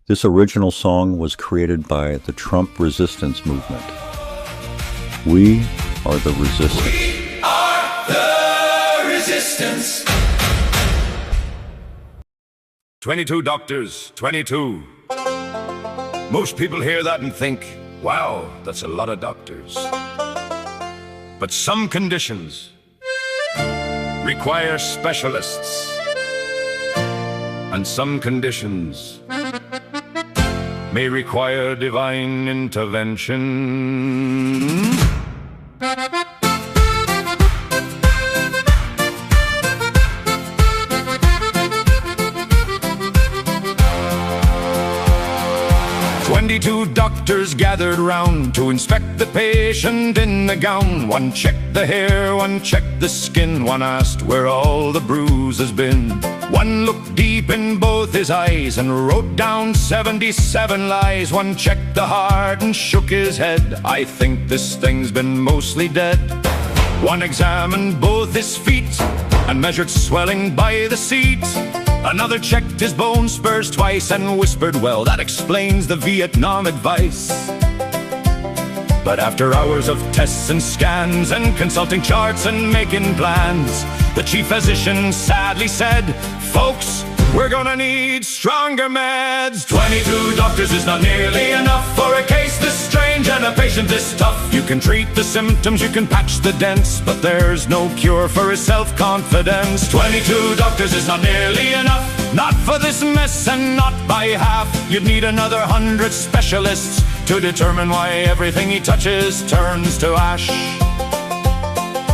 This original song was created by the Trump resistance movement. We are the resistance. We are the resistance. 22 doctors, 22. Most people hear that and think, wow, that's a lot of doctors. But some conditions require specialists. And some conditions may require divine intervention. "22 doctors gathered round to inspect the patient in the gown. One checked the hair, one checked the skin, one asked where all the bruises been. One looked deep in both his eyes and wrote down 77 lies. One checked the heart and shook his head. I think this thing's been mostly dead. One examined both his feet and measured swelling by the seat. Another checked his bone spurs twice and whispered, well, that explains the Vietnam advice. But after hours of tests and scans and consulting charts and making plans, the chief physician sadly said, folks, we're gonna need stronger meds. 22 doctors is not nearly enough for a case this strange and a patient this tough. You can treat the symptoms, you can patch the dents, but there's no cure for his self-confidence. 22 doctors is not nearly enough, not for this mess and not by half. You'd need another 100 specialists to determine why everything he touches turns to ash.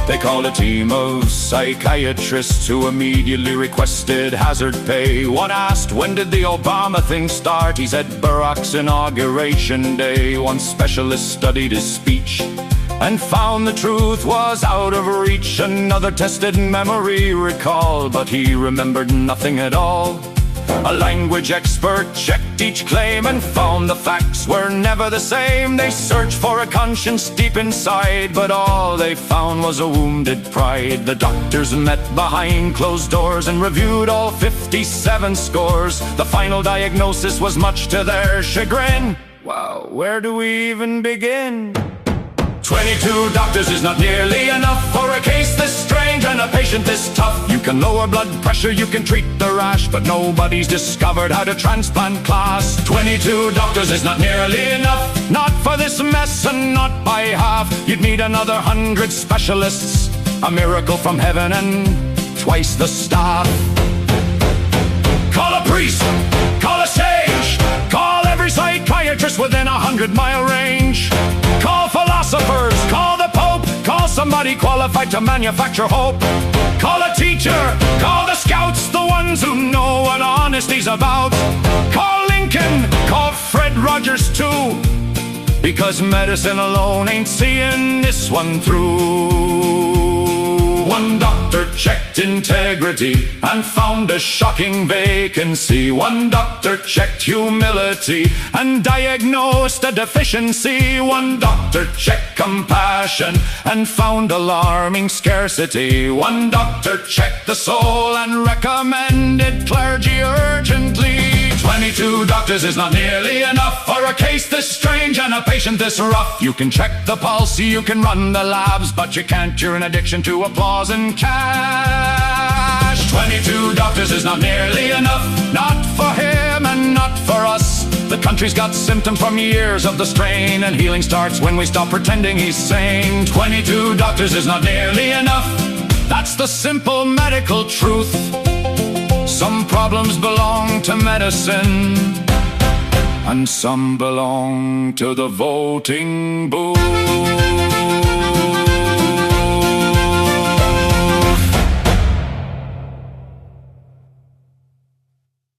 They called a team of psychiatrists who immediately requested hazard pay. One asked, when did the Obama thing start? He said, Barack's inauguration day. One specialist studied his speech and found the truth was out of reach. Another tested memory recall, but he remembered nothing at all. A language expert checked each claim and found the facts were never the same. They searched for a conscience deep inside, but all they found was a wounded pride. The doctors met behind closed doors and reviewed all 57 scores. The final diagnosis was much to their chagrin. Wow, where do we even begin? 22 doctors is not nearly enough for a case this strange and a patient this tough. You can lower blood pressure, you can treat the rash, but nobody's discovered how to transplant class. 22 doctors is not nearly enough, not for this mess and not by half. You'd need another 100 specialists, a miracle from heaven and twice the staff. Call a priest, call a sage, call every psychiatrist within 100-mile range. Call philosophers, call the Pope, call somebody qualified to manufacture hope. Call a teacher, call the scouts, the ones who know what honesty's about. Call Lincoln, call Fred Rogers too, because medicine alone ain't seeing this one through. One doctor checked integrity and found a shocking vacancy. One doctor checked humility and diagnosed a deficiency. One doctor checked compassion and found alarming scarcity. One doctor checked the soul and recommended clergy urgently. 22 doctors is not nearly enough for a case this strange and a patient this rough. You can check the pulse, you can run the labs, but you can't cure an addiction to applause and cash. 22 doctors is not nearly enough, not for him and not for us. The country's got symptoms from years of the strain, and healing starts when we stop pretending he's sane. 22 doctors is not nearly enough, that's the simple medical truth. Some problems belong to medicine, and some belong to the voting booth.